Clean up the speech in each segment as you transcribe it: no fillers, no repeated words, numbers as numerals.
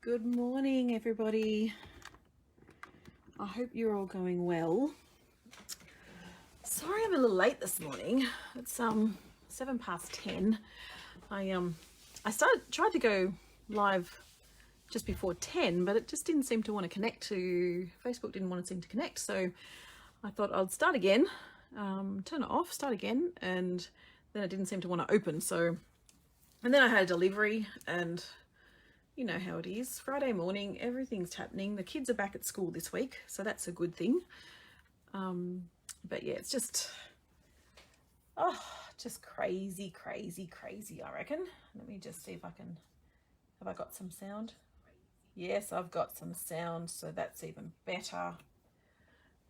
Good morning, everybody. I hope you're all going well. Sorry I'm a little late this morning. It's 10:07. I tried to go live just before 10, but it just didn't seem to want to connect to Facebook. Didn't want to seem to connect, so I thought I'd start again, turn it off, start again, and then it didn't seem to want to open. So, and then I had a delivery, and you know how it is. Friday morning, everything's happening. The kids are back at school this week, so that's a good thing. But yeah, it's just crazy, I reckon. Let me just see if I can, have I got some sound? Yes, I've got some sound, so that's even better.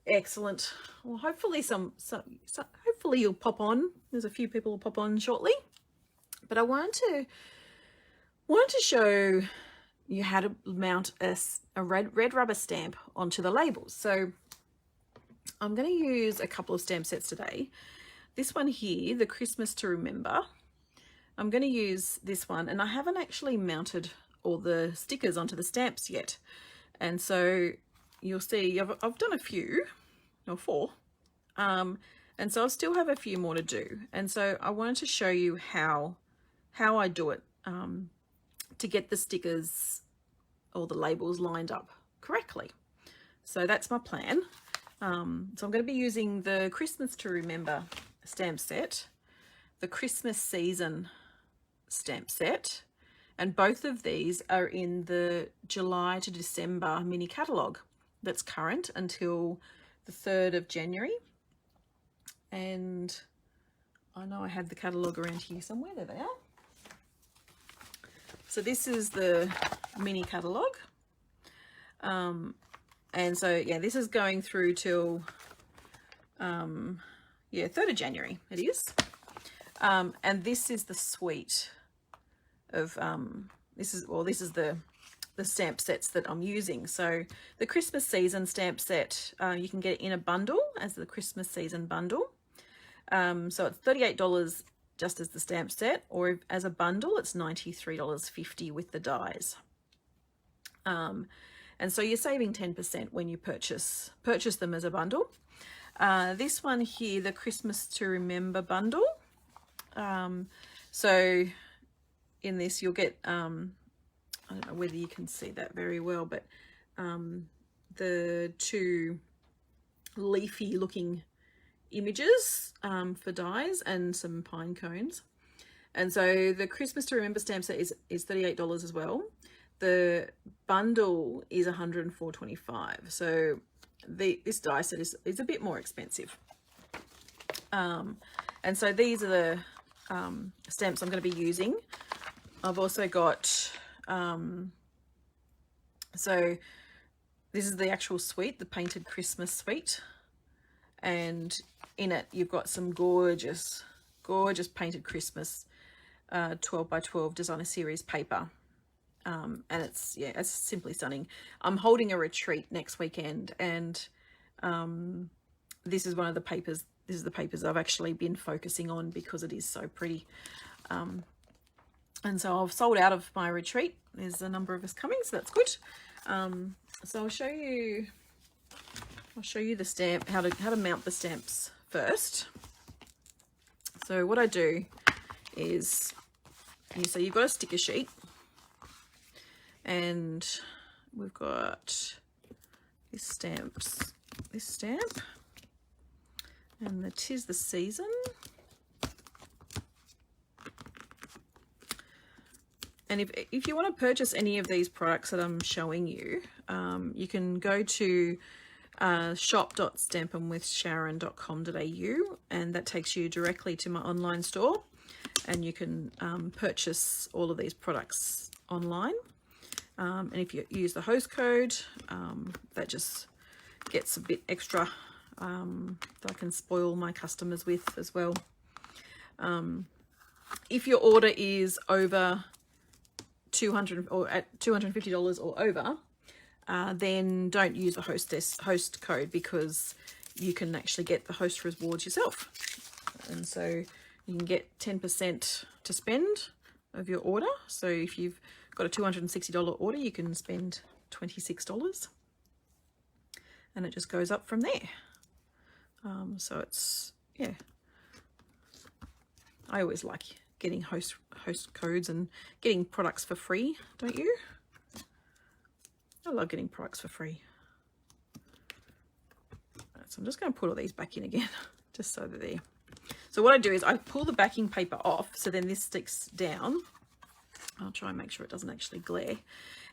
Excellent. Well, hopefully hopefully you'll pop on. There's a few people will pop on shortly. But I wanted to show you how to mount a red rubber stamp onto the labels. So I'm going to use a couple of stamp sets today. This one here, the Christmas to Remember. I'm going to use this one, and I haven't actually mounted all the stickers onto the stamps yet. And so you'll see I've done a few, or 4. And so I still have a few more to do. And so I wanted to show you how I do it to get the stickers or the labels lined up correctly. So that's my plan. So I'm going to be using the Christmas to Remember stamp set, the Christmas season stamp set, and both of these are in the July to December mini catalogue that's current until the 3rd of January. And I know I had the catalogue around here somewhere. There they are. So this is the mini catalogue. And so, yeah, this is going through till, 3rd of January it is. And this is the suite of, this is the stamp sets that I'm using. So the Christmas season stamp set, you can get it in a bundle as the Christmas season bundle. So it's $38 just as the stamp set, or as a bundle it's $93.50 with the dies. And so you're saving 10% when you purchase them as a bundle. This one here, the Christmas to Remember bundle. So in this you'll get, I don't know whether you can see that very well, but the 2 leafy looking images for dies and some pine cones. And so the Christmas to Remember stamp set is $38 as well. The bundle is $104.25. So this die set is a bit more expensive. And so these are the stamps I'm going to be using. I've also got, so this is the actual suite, the painted Christmas suite. And in it you've got some gorgeous painted Christmas 12 by 12 designer series paper, and it's simply stunning. I'm holding a retreat next weekend, and this is one of the papers. This is the papers I've actually been focusing on because it is so pretty. And so I've sold out of my retreat. There's a number of us coming, so that's good. So I'll show you the stamp, how to mount the stamps first. So what I do is, so you've got a sticker sheet, and we've got this stamp, and the 'Tis the Season. And if you want to purchase any of these products that I'm showing you, you can go to shop.stampinwithsharon.com.au, and that takes you directly to my online store, and you can purchase all of these products online. And if you use the host code, that just gets a bit extra that I can spoil my customers with as well. If your order is over $200 or at $250 or over, then don't use the host code, because you can actually get the host rewards yourself. And so you can get 10% to spend of your order. So if you've got a $260 order, you can spend $26 and it just goes up from there. So it's, yeah, I always like getting host codes and getting products for free, don't you? I love getting products for free. So I'm just going to put all these back in again, just so that they're... So what I do is I pull the backing paper off, so then this sticks down. I'll try and make sure it doesn't actually glare.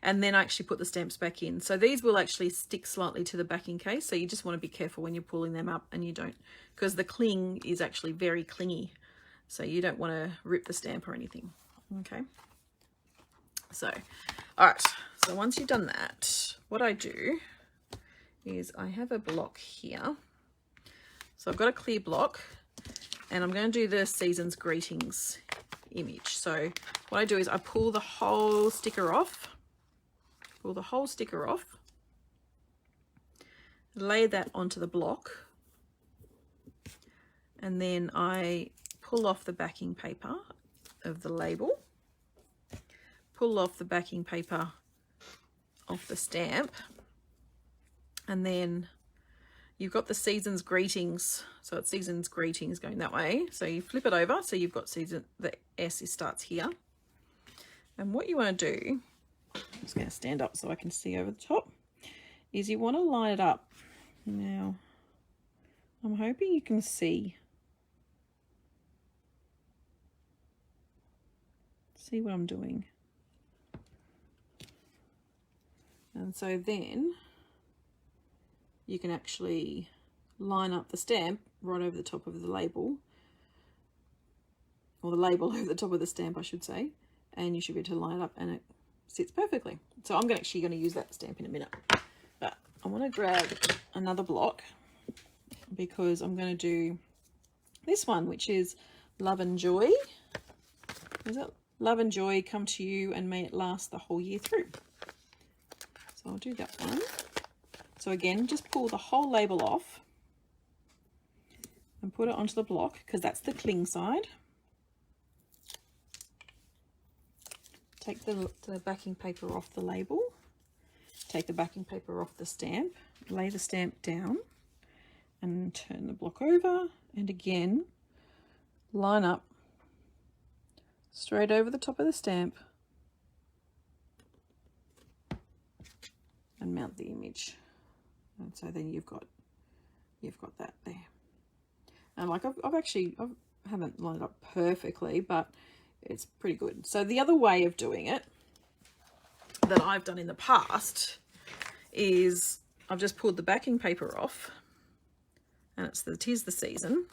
And then I actually put the stamps back in. So these will actually stick slightly to the backing case, so you just want to be careful when you're pulling them up and you don't, because the cling is actually very clingy. So you don't want to rip the stamp or anything. Okay. So, all right. So once you've done that, what I do is I have a block here. So I've got a clear block and I'm going to do the Season's Greetings image. So what I do is I pull the whole sticker off, lay that onto the block, and then I pull off the backing paper of the label, pull off the backing paper off the stamp, and then you've got the Season's Greetings, so it's Season's Greetings going that way. So you flip it over, so you've got season, the S starts here. And what you want to do, I'm just going to stand up so I can see over the top, is you want to line it up. Now, I'm hoping you can see what I'm doing. And so then you can actually line up the stamp right over the top of the label, or the label over the top of the stamp, I should say, and you should be able to line it up and it sits perfectly. So I'm actually going to use that stamp in a minute, but I want to grab another block because I'm going to do this one, which is Love and Joy. Is it Love and Joy come to you and may it last the whole year through? So I'll do that one. So again, just pull the whole label off and put it onto the block, because that's the cling side. Take the backing paper off the label, take the backing paper off the stamp, lay the stamp down and turn the block over, and again line up straight over the top of the stamp and mount the image. And so then you've got that there. And like I haven't lined it up perfectly, but it's pretty good. So the other way of doing it that I've done in the past is I've just pulled the backing paper off, and tis the season.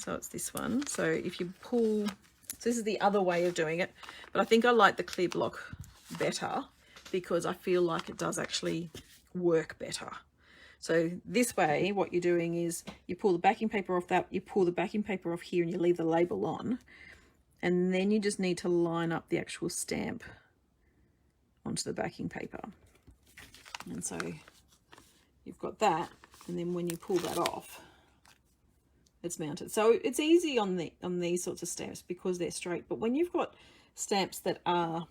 So it's this one. So if you pull, so this is the other way of doing it, but I think I like the clear block better because I feel like it does actually work better. So this way, what you're doing is you pull the backing paper off that, you pull the backing paper off here and you leave the label on, and then you just need to line up the actual stamp onto the backing paper. And so you've got that, and then when you pull that off, it's mounted. So it's easy on these sorts of stamps because they're straight, but when you've got stamps that are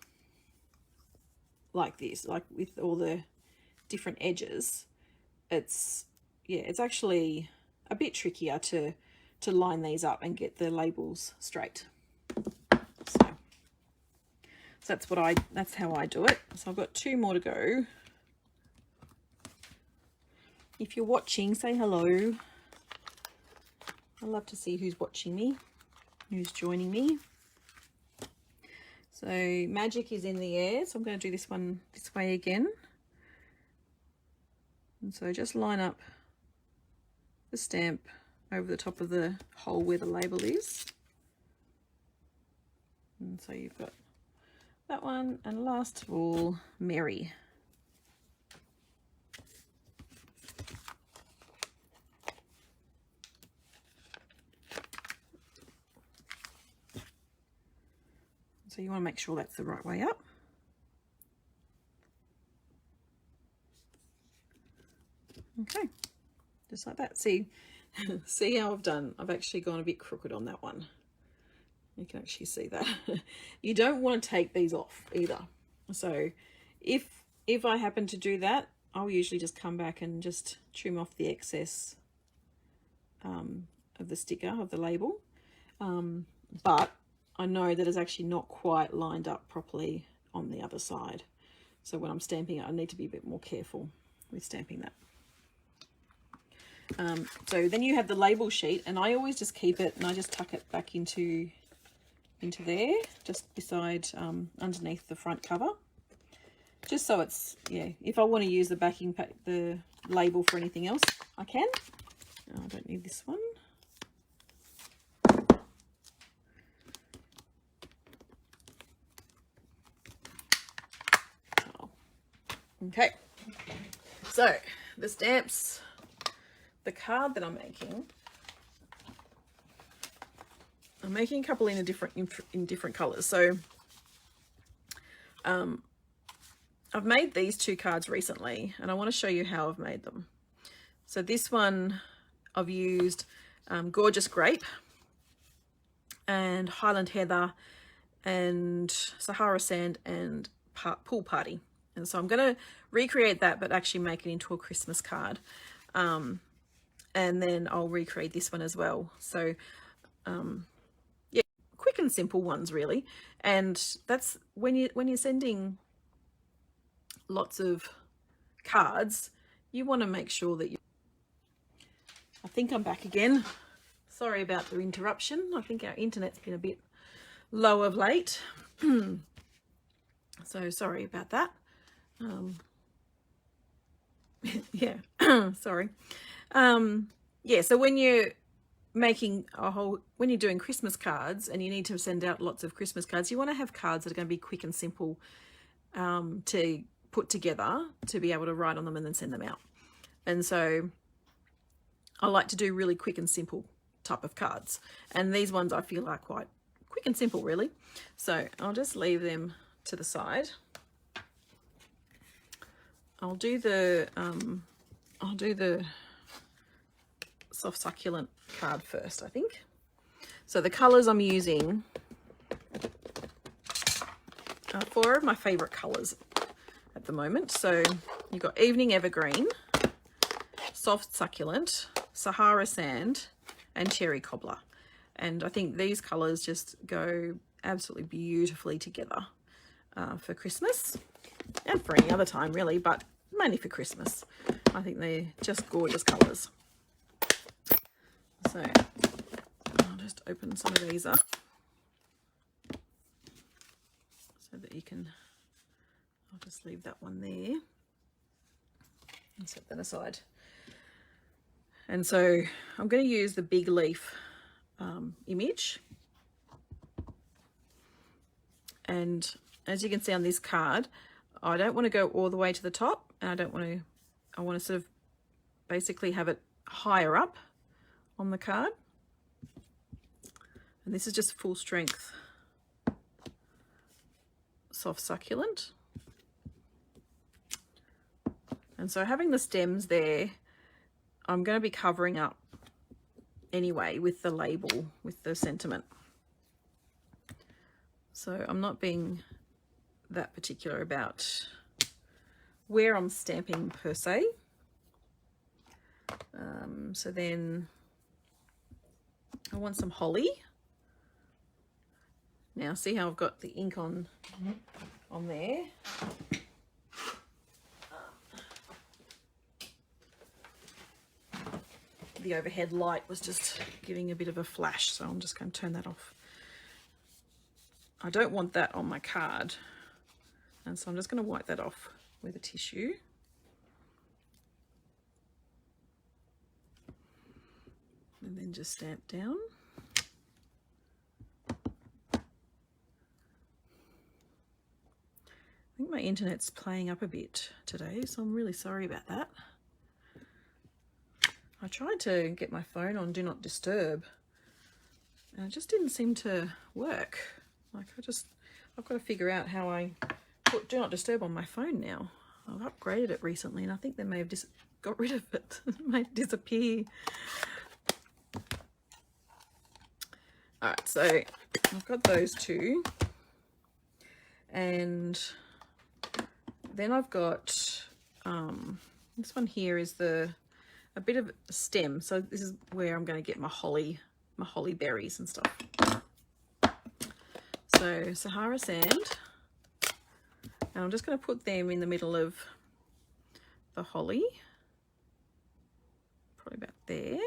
like this, like with all the different edges, it's actually a bit trickier to line these up and get the labels straight. So that's how I do it. So I've got 2 more to go. If you're watching, say hello. I love to see who's watching me, who's joining me. So magic is in the air, so I'm going to do this one this way again. And so just line up the stamp over the top of the hole where the label is. And so you've got that one, and last of all, Mary. So you want to make sure that's the right way up. Okay, just like that. See how I've actually gone a bit crooked on that one. You can actually see that. You don't want to take these off either. So if I happen to do that, I'll usually just come back and just trim off the excess of the sticker, of the label. But I know that it's actually not quite lined up properly on the other side. So when I'm stamping it, I need to be a bit more careful with stamping that. So then you have the label sheet, and I always just keep it and I just tuck it back into there, just beside underneath the front cover, just so it's, yeah, if I want to use the backing the label for anything else, I can. Oh, I don't need this one. Oh. Okay, so the stamps, the card that I'm making a couple in different colors. So I've made these two cards recently, and I want to show you how I've made them. So this one I've used Gorgeous Grape and Highland Heather and Sahara Sand and Pool Party. And so I'm going to recreate that, but actually make it into a Christmas card. And then I'll recreate this one as well. So yeah, quick and simple ones really. And that's when you're sending lots of cards, you want to make sure that I think I'm back again. Sorry about the interruption. I think our internet's been a bit low of late. So sorry about that. Yeah, sorry. Yeah, so when you're making when you're doing Christmas cards and you need to send out lots of Christmas cards, you want to have cards that are going to be quick and simple to put together, to be able to write on them and then send them out. And so I like to do really quick and simple type of cards, and these ones I feel are quite quick and simple really. So I'll just leave them to the side. I'll do the soft succulent card first, I think. So the colors I'm using are 4 of my favorite colors at the moment. So you've got Evening Evergreen, Soft Succulent, Sahara Sand, and Cherry Cobbler. And I think these colors just go absolutely beautifully together for Christmas and for any other time really, but mainly for Christmas. I think they're just gorgeous colors. So I'll just open some of these up so that you can, I'll just leave that one there and set that aside. And so I'm going to use the big leaf image. And as you can see on this card, I don't want to go all the way to the top, and I want to sort of basically have it higher up on the card. And this is just full strength soft succulent. And so having the stems there, I'm going to be covering up anyway with the label, with the sentiment. So I'm not being that particular about where I'm stamping per se. So then I want some holly. Now see how I've got the ink on there. The overhead light was just giving a bit of a flash, so I'm just going to turn that off. I don't want that on my card, and so I'm just going to wipe that off with a tissue. And then just stamp down. I think my internet's playing up a bit today, so I'm really sorry about that. I tried to get my phone on Do Not Disturb, and it just didn't seem to work. Like I've got to figure out how I put Do Not Disturb on my phone now. I've upgraded it recently, and I think they may have just got rid of it. It might disappear. All right, so I've got those two, and then I've got this one here is a bit of a stem. So this is where I'm going to get my holly berries and stuff. So Sahara sand, and I'm just going to put them in the middle of the holly, probably about there,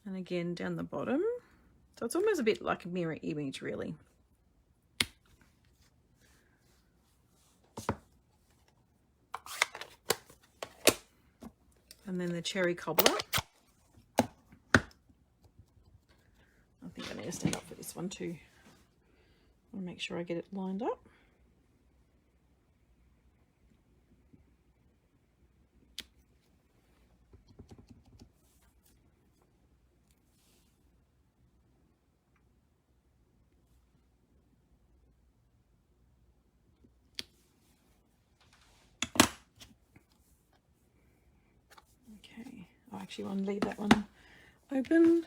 and again down the bottom. So it's almost a bit like a mirror image, really. And then the cherry cobbler. I think I need to stand up for this one too. I want to make sure I get it lined up. Okay, I actually want to leave that one open.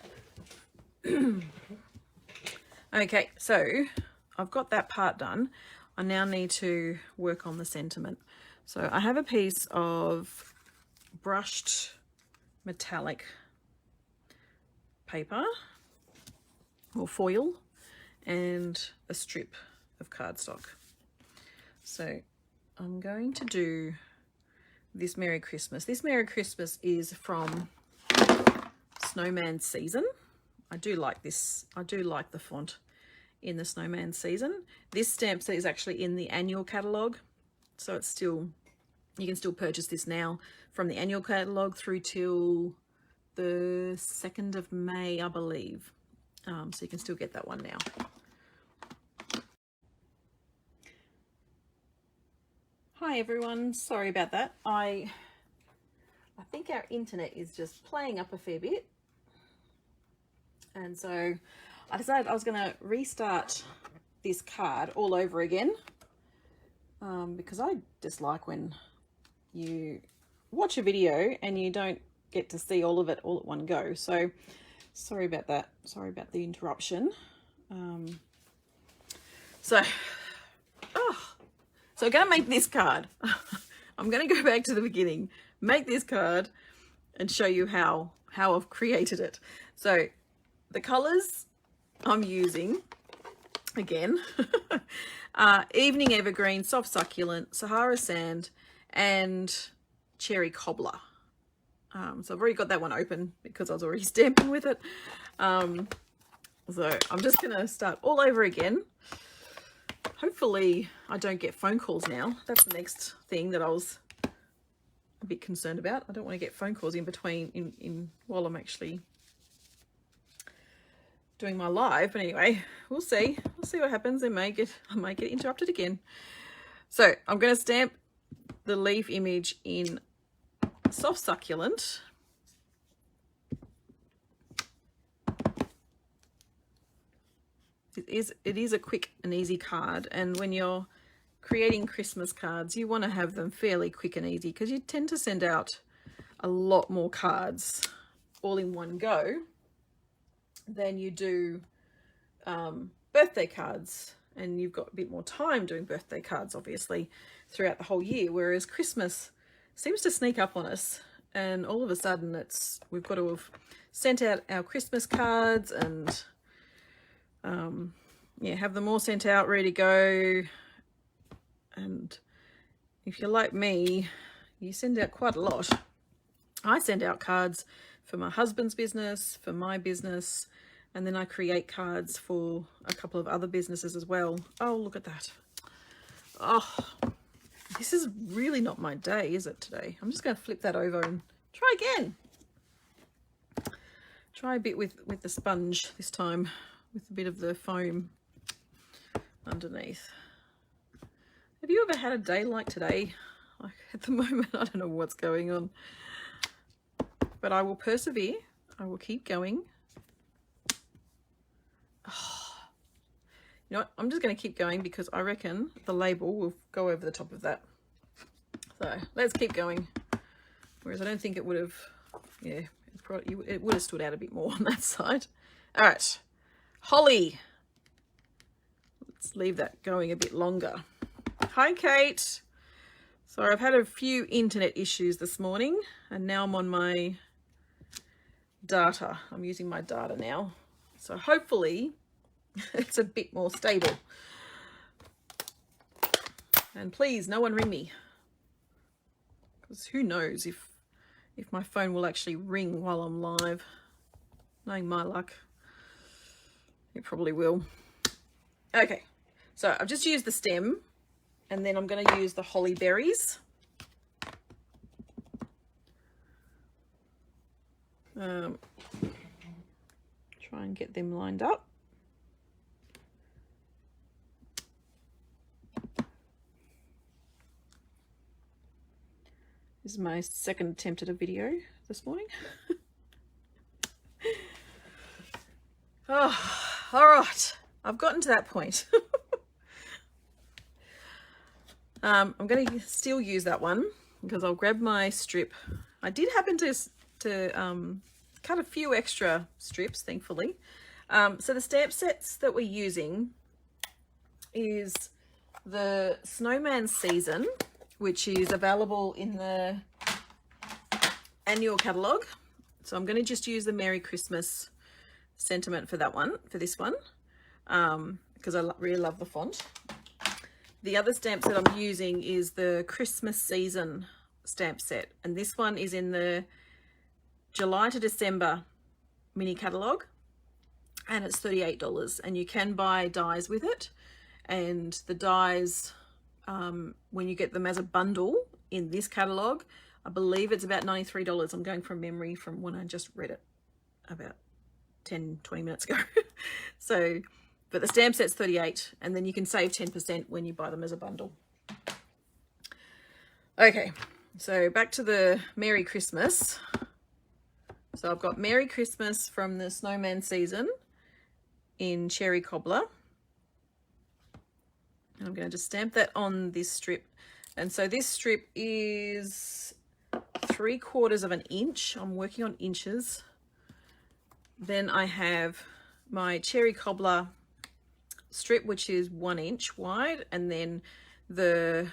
Okay, so I've got that part done. I now need to work on the sentiment. So I have a piece of brushed metallic paper or foil and a strip of cardstock. So I'm going to do this Merry Christmas. This Merry Christmas is from Snowman Season. I do like this. I do like the font in the Snowman Season. This stamp set is actually in the annual catalogue, so it's still, you can still purchase this now from the annual catalogue through till the 2nd of May, I believe. So you can still get that one now. Hi everyone, sorry about that. I think our internet is just playing up a fair bit, and so I decided I was going to restart this card all over again, because I dislike when you watch a video and you don't get to see all of it all at one go. So sorry about that. Sorry about the interruption. So I'm going to make this card. I'm going to go back to the beginning, make this card, and show you how I've created it. So the colours I'm using, again, Evening Evergreen, Soft Succulent, Sahara Sand, and Cherry Cobbler. So I've already got that one open because I was already stamping with it. So I'm just going to start all over again. Hopefully I don't get phone calls now. That's the next thing that I was a bit concerned about. I don't want to get phone calls in between while I'm actually doing my live. But anyway, we'll see. We'll see what happens. I might get interrupted again. So I'm going to stamp the leaf image in Soft Succulent. It is a quick and easy card, and when you're creating Christmas cards, you want to have them fairly quick and easy because you tend to send out a lot more cards all in one go than you do birthday cards, and you've got a bit more time doing birthday cards obviously throughout the whole year, whereas Christmas seems to sneak up on us, and all of a sudden we've got to have sent out our Christmas cards and yeah, have them all sent out, ready to go. And if you're like me, you send out quite a lot. I send out cards for my husband's business, for my business, and then I create cards for a couple of other businesses as well. Oh, look at that. Oh, this is really not my day, is it, today? I'm just going to flip that over and try again. Try a bit with the sponge this time, with a bit of the foam underneath. Have you ever had a day like today? Like at the moment, I don't know what's going on. But I will persevere. I will keep going. Oh. You know what? I'm just going to keep going because I reckon the label will go over the top of that. So let's keep going. Whereas I don't think it would have, yeah, it would have stood out a bit more on that side. All right. Holly. Let's leave that going a bit longer. Hi, Kate. Sorry, I've had a few internet issues this morning, and now I'm on my data. I'm using my data now. So hopefully it's a bit more stable. And please, no one ring me. Because who knows if my phone will actually ring while I'm live. Knowing my luck, it probably will. Okay, so I've just used the stem, and then I'm going to use the holly berries. Try and get them lined up. This is my second attempt at a video this morning. Oh, all right. I've gotten to that point. I'm going to still use that one because I'll grab my strip. I did happen to cut a few extra strips, thankfully. So the stamp sets that we're using is the Snowman Season, which is available in the annual catalogue. So I'm going to just use the Merry Christmas sentiment for that one, for this one, because I really love the font. The other stamps that I'm using is the Christmas Season stamp set, and this one is in the July to December mini catalogue, and it's $38, and you can buy dies with it. And the dies, when you get them as a bundle in this catalogue, I believe it's about $93. I'm going from memory from when I just read it about 10-20 minutes ago. So, but the stamp set's $38, and then you can save 10% when you buy them as a bundle. Okay, so back to the Merry Christmas. So I've got Merry Christmas from the Snowman Season in Cherry Cobbler. And I'm going to just stamp that on this strip. And so this strip is 3/4 of an inch. I'm working on inches. Then I have my Cherry Cobbler strip, which is 1 inch wide, and then the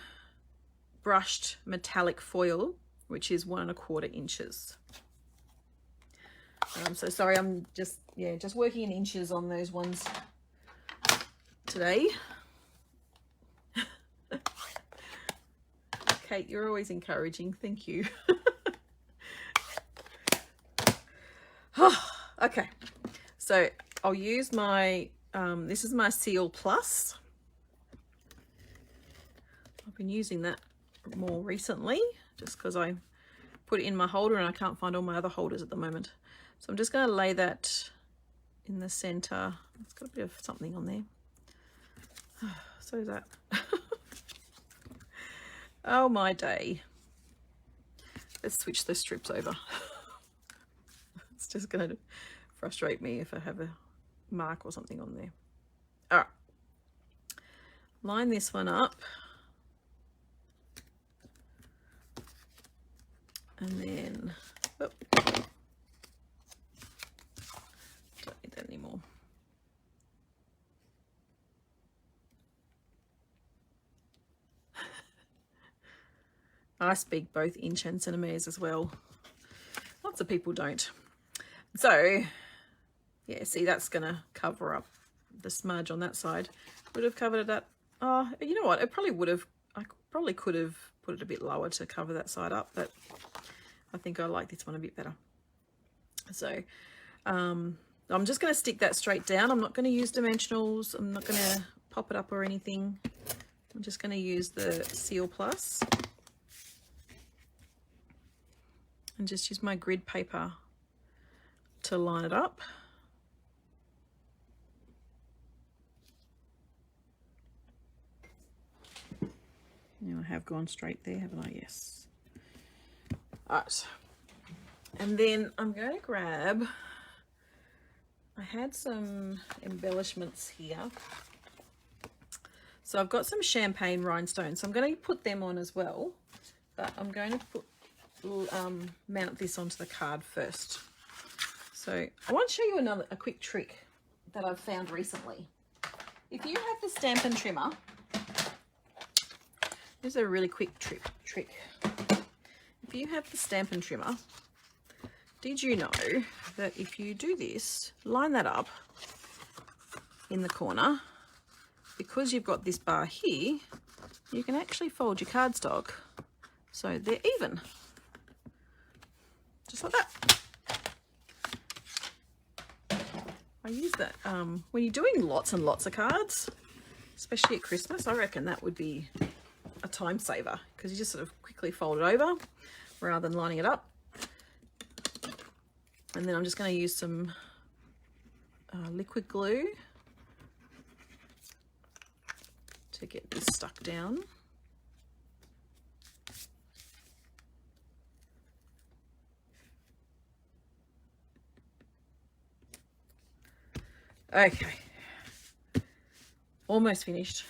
brushed metallic foil, which is 1 1/4 inches. So sorry, I'm just working in inches on those ones today. Kate, you're always encouraging. Thank you. Okay, so I'll use my, this is my Seal Plus. I've been using that more recently just because I put it in my holder and I can't find all my other holders at the moment. So I'm just going to lay that in the center. It's got a bit of something on there. So is that. Oh my day. Let's switch the strips over. It's just going to frustrate me if I have a mark or something on there. All right. Line this one up. And then, oh, don't need that anymore. I speak both inch and centimeters as well. Lots of people don't. So, yeah, see, that's going to cover up the smudge on that side. Would have covered it up. Oh, you know what? It probably would have. I probably could have put it a bit lower to cover that side up, but I think I like this one a bit better. So, I'm just going to stick that straight down. I'm not going to use dimensionals. I'm not going to pop it up or anything. I'm just going to use the Seal Plus. And just use my grid paper to line it up. Now I have gone straight there, haven't I? Yes. All right. And then I'm going to grab, I had some embellishments here. So I've got some champagne rhinestones. So I'm going to put them on as well, but I'm going to put mount this onto the card first. So I want to show you a quick trick that I've found recently. If you have the Stampin' Trimmer, Here's a really quick trick. If you have the Stampin' trimmer, did you know that if you do this, line that up in the corner, because you've got this bar here, you can actually fold your cardstock so they're even. Just like that. I use that when you're doing lots and lots of cards, especially at Christmas. I reckon that would be a time saver, because you just sort of quickly fold it over rather than lining it up. And then I'm just going to use some liquid glue to get this stuck down. Okay, almost finished.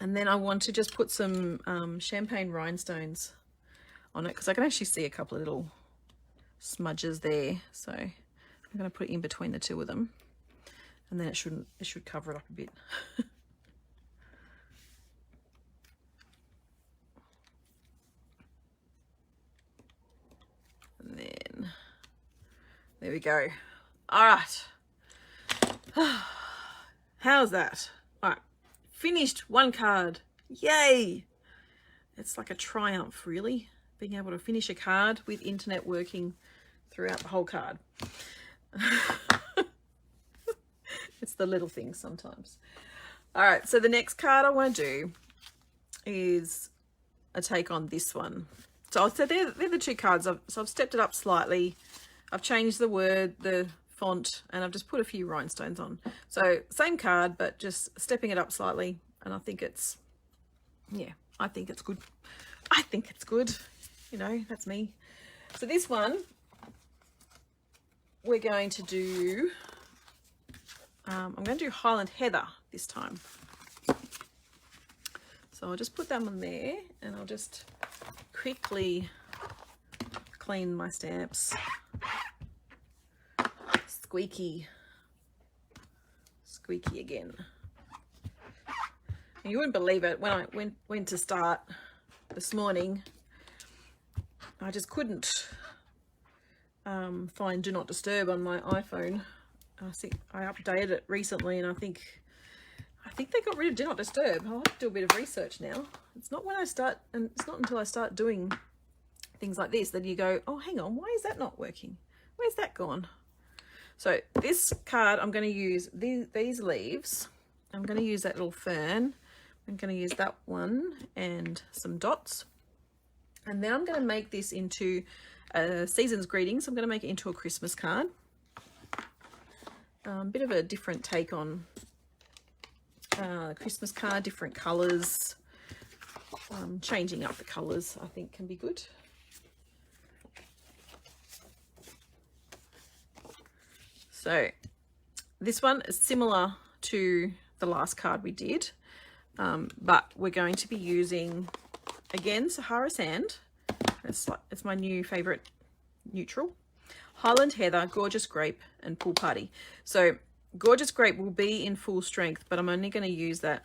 And then I want to just put some champagne rhinestones on it, because I can actually see a couple of little smudges there. So I'm going to put it in between the two of them, and then it should cover it up a bit. And then there we go. All right. How's that? All right, finished one card. Yay! It's like a triumph, really, being able to finish a card with internet working throughout the whole card. It's the little things sometimes. All right, so the next card I want to do is a take on this one. So they're the two cards. So I've stepped it up slightly. I've changed the word, the font, and I've just put a few rhinestones on. So same card, but just stepping it up slightly, and I think it's, yeah, I think it's good. I think it's good. You know, that's me. So this one, we're going to do, I'm going to do Highland Heather this time. So I'll just put them on there, and I'll just quickly clean my stamps. Squeaky again. And you wouldn't believe it, when I went to start this morning, I just couldn't find Do Not Disturb on my iPhone. I think I updated it recently, and I think they got rid of Do Not Disturb. I'll have to do a bit of research now. It's not when I start, and it's not until I start doing things like this that you go, oh, hang on, why is that not working? Where's that gone? So this card, I'm going to use these leaves. I'm going to use that little fern. I'm going to use that one and some dots. And then I'm going to make this into a season's greetings. I'm going to make it into a Christmas card. Bit of a different take on Christmas card, different colours. Changing up the colours, I think, can be good. So this one is similar to the last card we did, but we're going to be using, again, Sahara Sand. It's my new favourite neutral. Highland Heather, Gorgeous Grape, and Pool Party. So Gorgeous Grape will be in full strength, but I'm only going to use that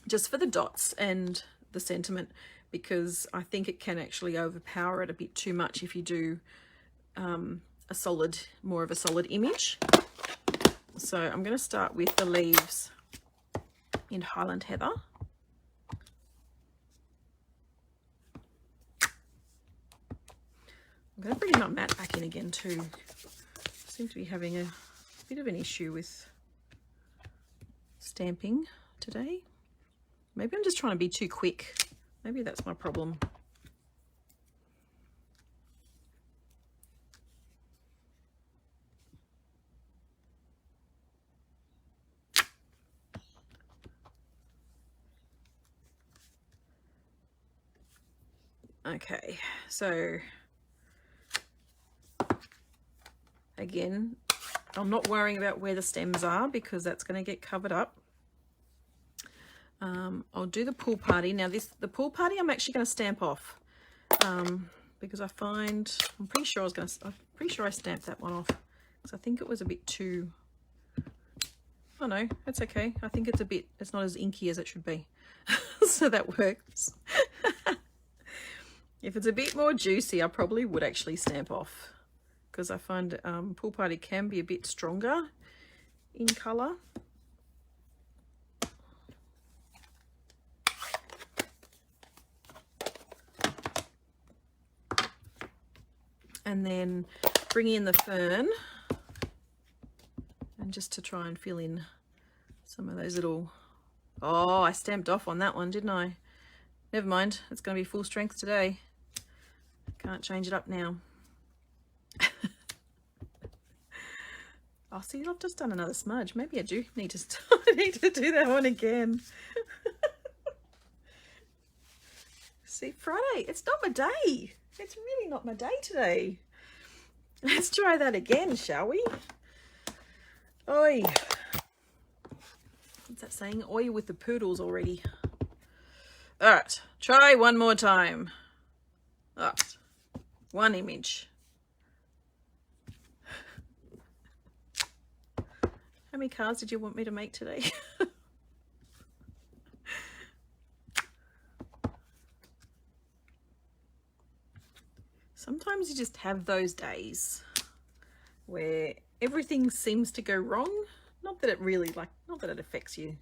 just for the dots and the sentiment, because I think it can actually overpower it a bit too much if you do more of a solid image. So I'm going to start with the leaves in Highland Heather. I'm going to bring my mat back in again too. I seem to be having a bit of an issue with stamping today. Maybe I'm just trying to be too quick. Maybe that's my problem. Okay, so again, I'm not worrying about where the stems are, because that's going to get covered up. I'll do the Pool Party. Now the Pool Party I'm actually going to stamp off, because I'm pretty sure I stamped that one off, because I think it was a bit too Oh no, that's okay. I think it's not as inky as it should be. So that works. If it's a bit more juicy, I probably would actually stamp off, because I find Pool Party can be a bit stronger in colour. And then bring in the fern, and just to try and fill in some of those little... Oh, I stamped off on that one, didn't I? Never mind, it's going to be full strength today. Can't change it up now. Oh, see, I've just done another smudge. Maybe I do need to I need to do that one again. See, Friday, it's not my day. It's really not my day today. Let's try that again, shall we? Oi. What's that saying? Oi with the poodles already. All right, try one more time. All right, one image. How many cards did you want me to make today? Sometimes you just have those days where everything seems to go wrong. Not that it really, not that it affects you.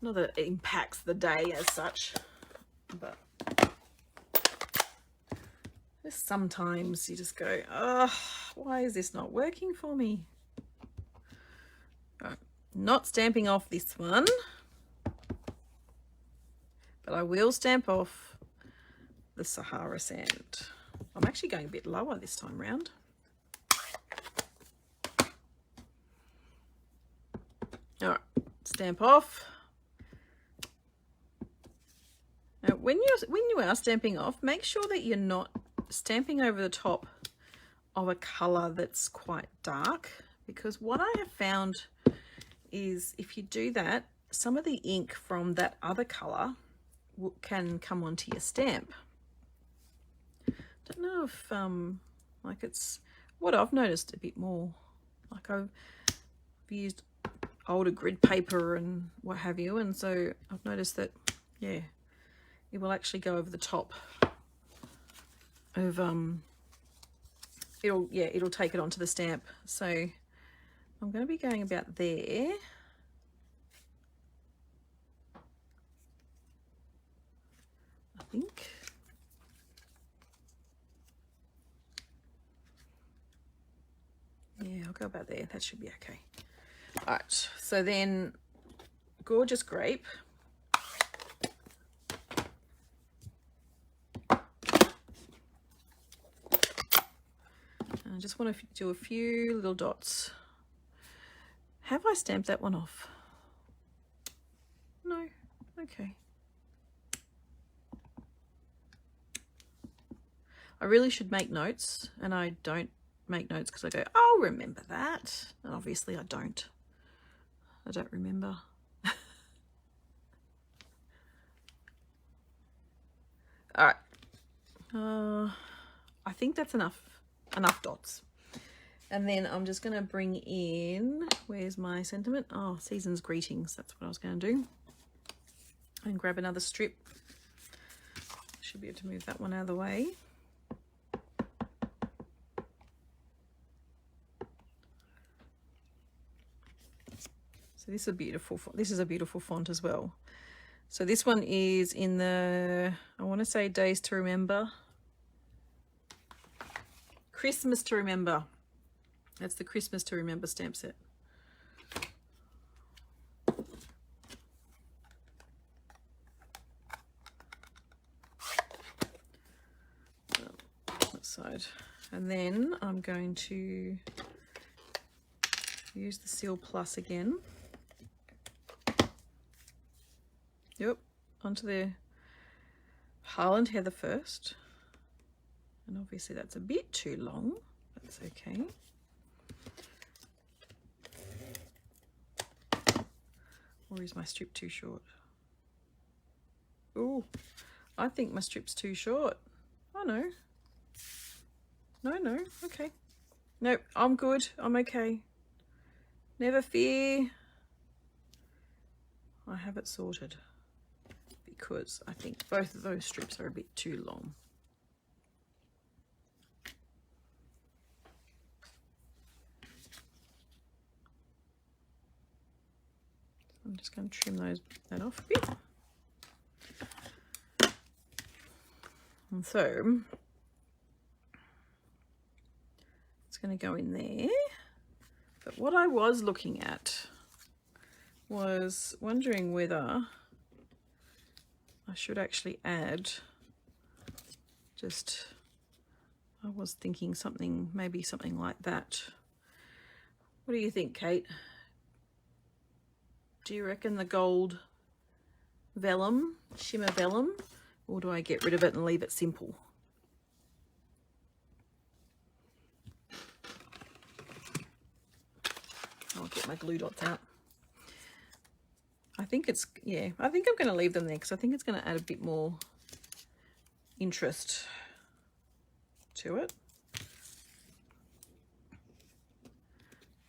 Not that it impacts the day as such, but just sometimes you just go, oh, why is this not working for me? Right. Not stamping off this one, but I will stamp off the Sahara sand. I'm actually going a bit lower this time round. All right, stamp off. Now, when you are stamping off, make sure that you're not stamping over the top of a colour that's quite dark, because what I have found is if you do that, some of the ink from that other colour can come onto your stamp. Don't know if like it's what I've noticed a bit more. Like I've used older grid paper and what have you, and so I've noticed that, yeah, it will actually go over the top of it'll take it onto the stamp. So I'm going to be going about there. I think. Yeah, I'll go about there. That should be okay. All right, so then Gorgeous Grape. I just want to do a few little dots. Have I stamped that one off? No. Okay. I really should make notes, and I don't make notes because I go, I'll remember that. And obviously I don't. I don't remember. All right. I think that's enough dots. And then I'm just going to bring in, where's my sentiment? Oh, Season's Greetings. That's what I was going to do. And grab another strip. Should be able to move that one out of the way. So this is a beautiful font as well. So this one is in the, I want to say Days to Remember. Christmas to Remember. That's the Christmas to Remember stamp set. That side. And then I'm going to use the Seal Plus again. Yep, onto the Harland Heather first. And obviously that's a bit too long. That's okay. Or is my strip too short? Oh, I think my strip's too short. Oh no. No, okay. Nope, I'm good. I'm okay. Never fear. I have it sorted because I think both of those strips are a bit too long. I'm just going to trim that off a bit. And so it's going to go in there. But what I was looking at was wondering whether I should actually add just, I was thinking something, maybe something like that. What do you think, Kate? Do you reckon the gold vellum, shimmer vellum, or do I get rid of it and leave it simple? I'll get my glue dots out. I think it's, yeah, I think I'm going to leave them there because I think it's going to add a bit more interest to it.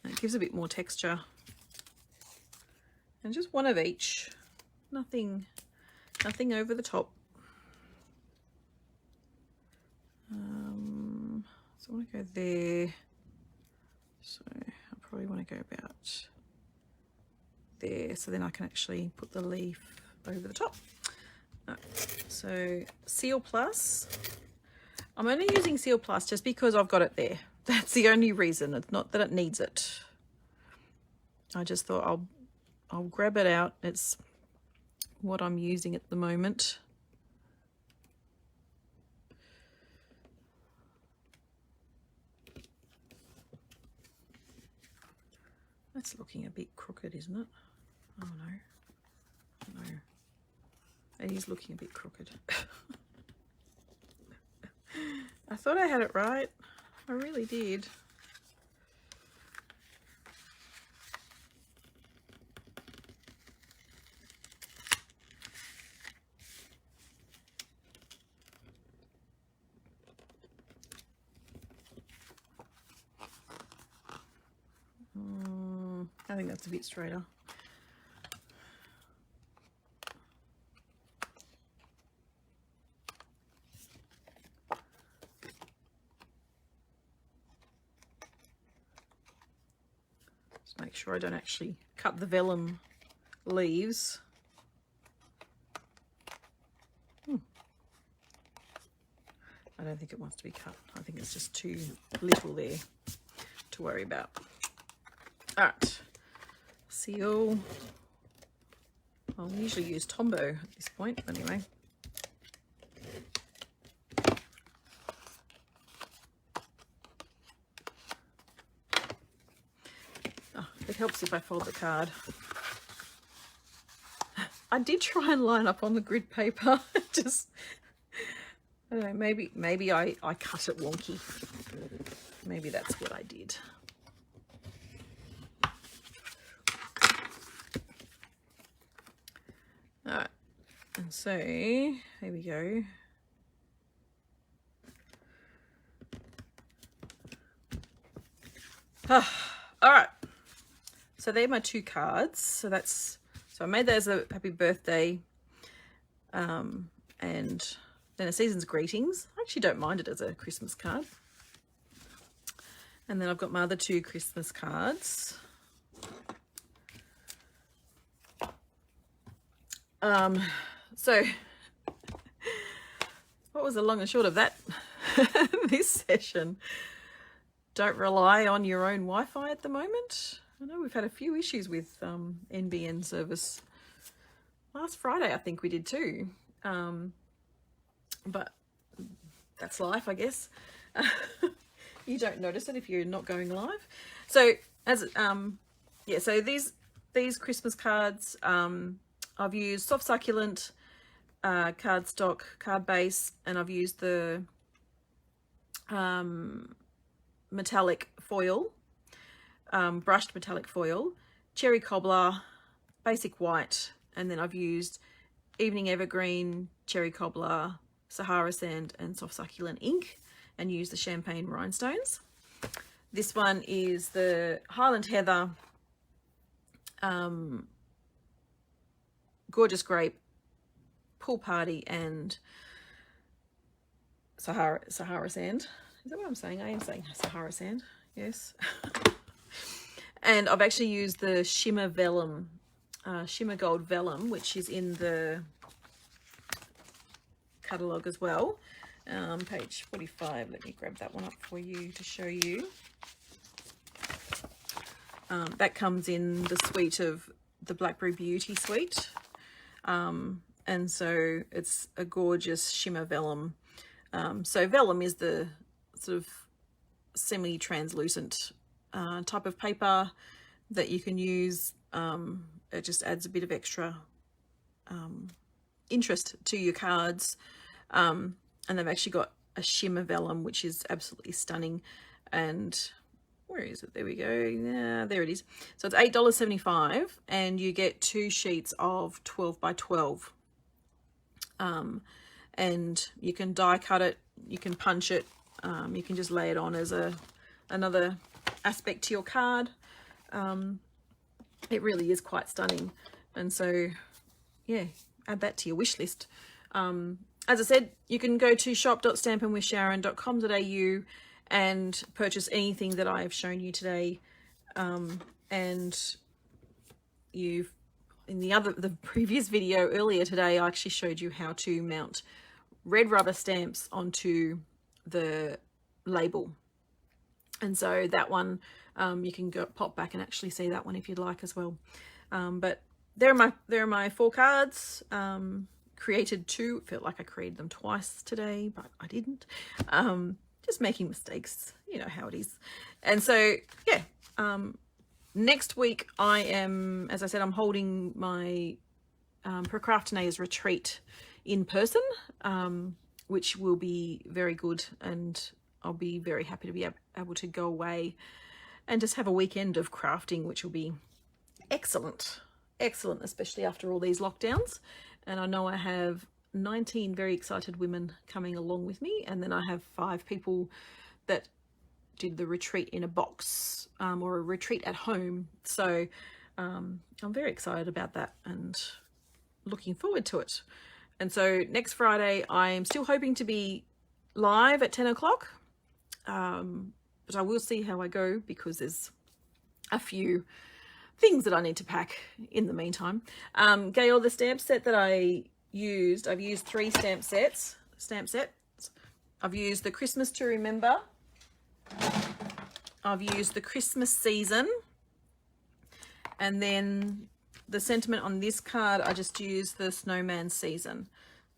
And it gives a bit more texture. And just one of each. Nothing over the top. So I want to go there. So I probably want to go about there, so then I can actually put the leaf over the top. So Seal Plus. I'm only using Seal Plus just because I've got it there. That's the only reason. It's not that it needs it. I just thought I'll grab it out. It's what I'm using at the moment. That's looking a bit crooked, isn't it? Oh no. No. It is looking a bit crooked. I thought I had it right. I really did. I think that's a bit straighter. Just make sure I don't actually cut the vellum leaves. I don't think it wants to be cut. I think it's just too little there to worry about. All right. Seal. I'll usually use Tombow at this point, but anyway. Oh, it helps if I fold the card. I did try and line up on the grid paper. Just, I don't know, maybe I cut it wonky. Maybe that's what I did. Alright, and so here we go. Alright, so they're my two cards. So I made that as a happy birthday, and then a season's greetings. I actually don't mind it as a Christmas card. And then I've got my other two Christmas cards. So what was the long and short of that this session? Don't rely on your own Wi-Fi at the moment. I know we've had a few issues with NBN service. Last Friday I think we did too, but that's life, I guess. You don't notice it if you're not going live. So as yeah, so these Christmas cards, I've used soft succulent cardstock, card base, and I've used the metallic foil, brushed metallic foil, cherry cobbler, basic white, and then I've used evening evergreen, cherry cobbler, Sahara sand, and soft succulent ink, and used the champagne rhinestones. This one is the Highland Heather Gorgeous Grape, Pool Party, and Sahara Sand. Is that what I'm saying? I am saying Sahara Sand. Yes. And I've actually used the Shimmer Vellum, Shimmer Gold Vellum, which is in the catalogue as well. Page 45. Let me grab that one up for you to show you. That comes in the suite of the Blackberry Beauty suite. And so it's a gorgeous shimmer vellum. So vellum is the sort of semi-translucent type of paper that you can use. It just adds a bit of extra interest to your cards. And they've actually got a shimmer vellum, which is absolutely stunning. And where is it? There we go. Yeah, there it is. So it's $8.75, and you get 2 sheets of 12 by 12. And you can die cut it, you can punch it, you can just lay it on as another aspect to your card. It really is quite stunning. And so, yeah, add that to your wish list. As I said, you can go to shop.stampinwithsharon.com.au and purchase anything that I've shown you today. And in the previous video earlier today, I actually showed you how to mount red rubber stamps onto the label. And so that one, you can go pop back and actually see that one if you'd like as well. But there are my 4 cards. Created 2. Felt like I created them twice today, but I didn't. Just making mistakes, you know how it is. And so, yeah, next week I am, as I said, I'm holding my Procrastinators Retreat in person, which will be very good, and I'll be very happy to be able to go away and just have a weekend of crafting, which will be excellent, especially after all these lockdowns. And I know I have 19 very excited women coming along with me, and then I have 5 people that did the retreat in a box, or a retreat at home. So I'm very excited about that and looking forward to it. And so next Friday I'm still hoping to be live at 10 o'clock, but I will see how I go, because there's a few things that I need to pack in the meantime. Gail, the stamp set that I've used 3 stamp sets. I've used the Christmas to Remember, I've used the Christmas Season, and then the sentiment on this card, I just used the Snowman Season.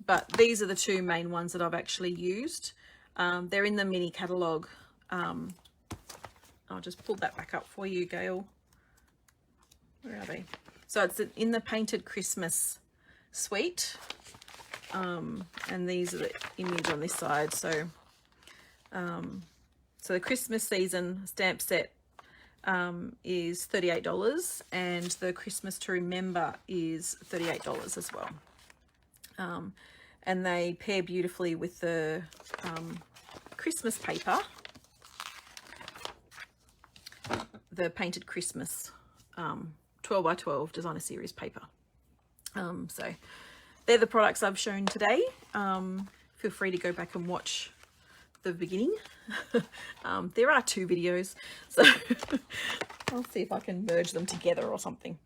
But these are the 2 main ones that I've actually used. They're in the mini catalogue. I'll just pull that back up for you, Gail. Where are they? So it's in the Painted Christmas suite. And these are the image on this side. So so the Christmas Season stamp set is $38, and the Christmas to Remember is $38 as well. And they pair beautifully with the Christmas paper, the Painted Christmas 12 by 12 designer series paper. So they're the products I've shown today. Feel free to go back and watch the beginning. There are 2 videos, so I'll see if I can merge them together or something.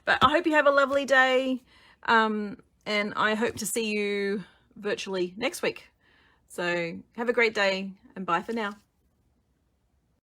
But I hope you have a lovely day, and I hope to see you virtually next week. So have a great day, and bye for now.